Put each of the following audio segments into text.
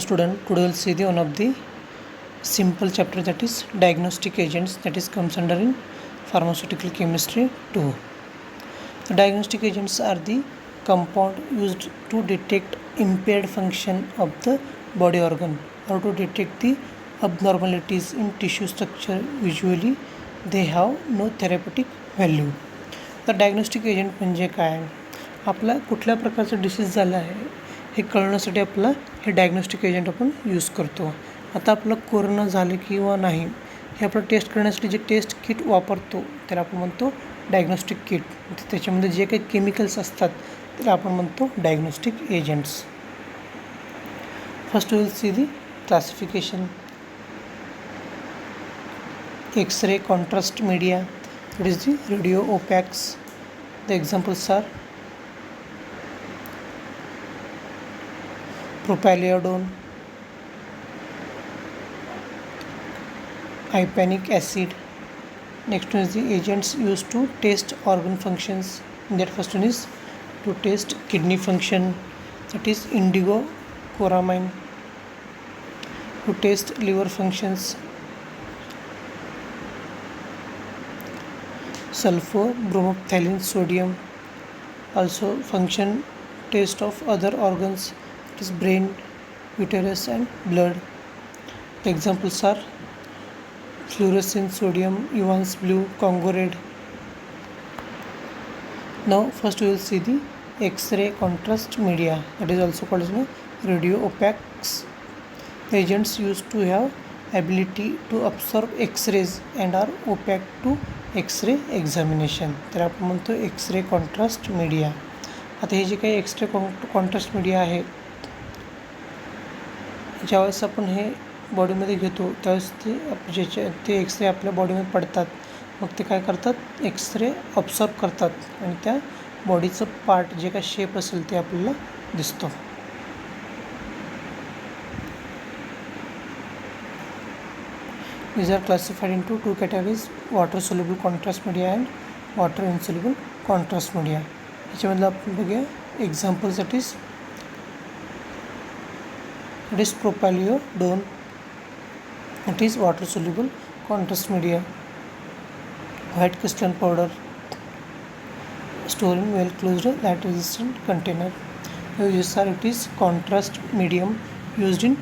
Student, today we'll see the one of the simple chapter, that is diagnostic agents, that is comes under in pharmaceutical chemistry 2. The diagnostic agents are the compound used to detect impaired function of the body organ or to detect the abnormalities in tissue structure. Usually they have no therapeutic value. तर diagnostic agent म्हणजे काय? आपला कुठल्या प्रकारचं disease झालं आहे हे कळण्यासाठी आपला हे diagnostic agent आपण यूज करतो. आता आपलं कोरोना झालं किंवा नाही हे आपण टेस्ट करण्यासाठी जे टेस्ट किट वापरतो त्याला आपण म्हणतो डायग्नोस्टिक किट. त्याच्यामध्ये जे काही केमिकल्स असतात त्याला आपण म्हणतो diagnostic agents. First will see the classification. X-ray contrast media, that is the radio opaques. The examples are propaliodone, hypanic acid. Next one is the agents used to test organ functions. In that first one is to test kidney function, that is indigo coramine. To test liver functions, sulfur bromophthalin sodium. Also function test of other organs, that is brain, uterus and blood. The examples are fluorescent sodium, Evans blue, Congo red. Now first we will see the X-ray contrast media, that is also called as radio opaques. The agents used to have ability to absorb X-rays and are opaque to x-ray examination. तर आपण म्हणतो x ray contrast media. आता हे जे काही x ray contrast media आहे ज्यावेळेस आपण हे बॉडीमध्ये घेतो त्यावेळेस ते एक्सरे आपल्या बॉडीमध्ये पडतात. मग ते काय करतात, एक्सरे ऑब्झर्व करतात आणि त्या बॉडीचं पार्ट जे काय शेप असेल ते आपल्याला दिसतो. These are classified into two categories, water soluble contrast media and water insoluble contrast media. याच्यामधलं आपण बघूया example. that is propaliodone, it is water soluble contrast media. White crystalline powder stored in well closed light resistant container. Uses are, it is contrast medium used in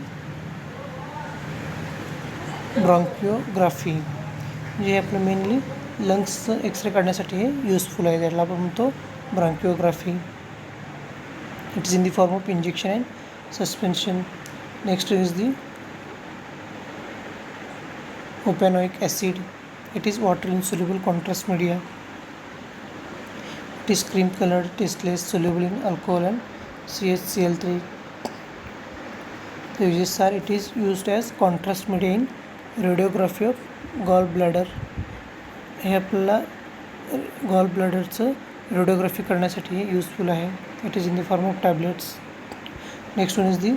ब्रॉन्किओग्राफी, जे आपलं mainly लंग्सचं x ray काढण्यासाठी हे useful आहे. त्याला आपण म्हणतो bronchiography. It is in the form of injection and suspension. Next is the iopanoic acid, it is water insoluble contrast media. It is cream coloured, tasteless, soluble in alcohol and CHCl3. The uses are, it is used as contrast media in radiography of gall bladder. हे आपल्याला gall ब्लॅडरचं radiography करण्यासाठी हे useful आहे. It is in the form of tablets. Next one is the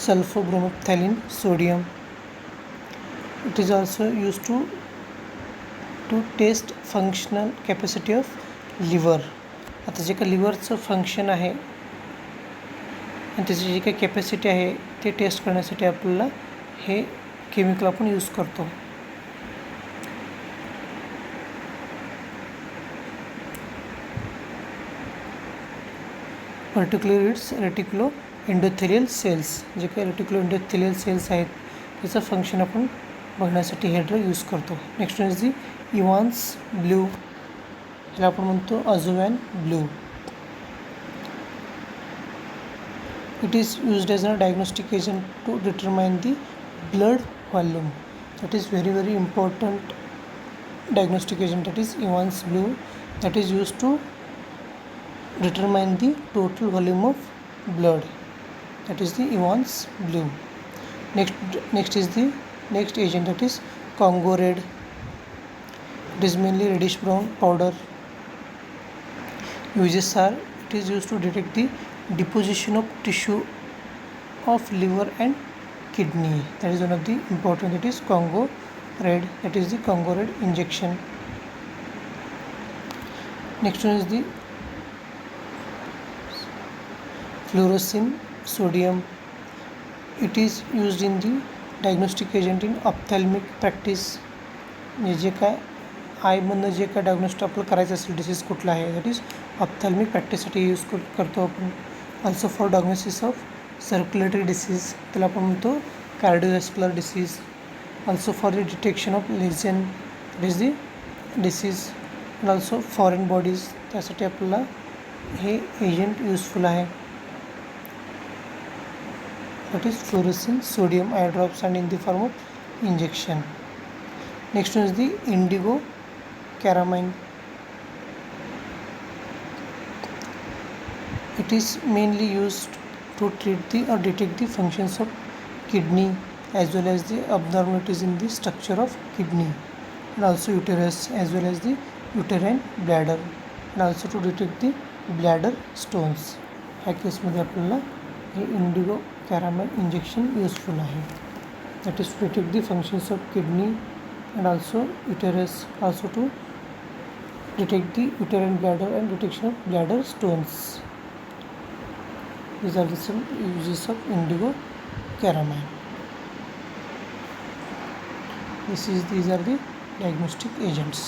sulphur bromophthalein sodium. It is also use to test functional capacity of liver. आता जे काही लिव्हरचं function आहे आणि त्याची जी काही कॅपॅसिटी आहे ते टेस्ट करण्यासाठी आपल्याला हे केमिकल आपण यूज करतो. Particular its reticulo endothelial cells. जे काही रेटिक्युलो एंडोथेलियल सेल्स आहेत त्याचं फंक्शन आपण बघण्यासाठी हे ड्रग यूज करतो. Next is the Evans blue, ज्याला आपण म्हणतो azovan blue. It is used as a diagnostic agent to determine the blood volume. That is very important diagnostic agent, that is Evans blue, that is used to determine the total volume of blood. That is the Evans blue. Next is the next agent, that is Congo red. It is mainly reddish brown powder. Uses are, it is used to detect the deposition of tissue of liver and kidney. That is one of the important, that is Congo red, that is the Congo red injection. Next one is the fluorescent sodium. It is used in the diagnostic agent in ophthalmic practice. जे काय आयमधनं जे काय diagnostic आपल्याला करायचं असेल disease कुठला आहे that is ophthalmic प्रॅक्टिससाठी use करतो आपण. Also for diagnosis of circulatory disease त्याला आपण म्हणतो cardiovascular disease. Also for the detection of lesion that is the disease and also foreign bodies त्यासाठी आपल्याला हे एजंट यूजफुल आहे. That is fluorescein sodium eye drops and in the form of injection. Next one is the indigo caramine. It is mainly used to treat the or detect the functions of kidney as well as the abnormalities in the structure of kidney and also uterus as well as the uterine bladder and also to detect the bladder stones. ह्या केसमध्ये आपल्याला हे indigo carmine injection useful आहे. That is to detect the functions of kidney and also uterus, also to detect the uterine bladder and detection of bladder stones. These are the some uses of indigo caramine. These are the diagnostic agents.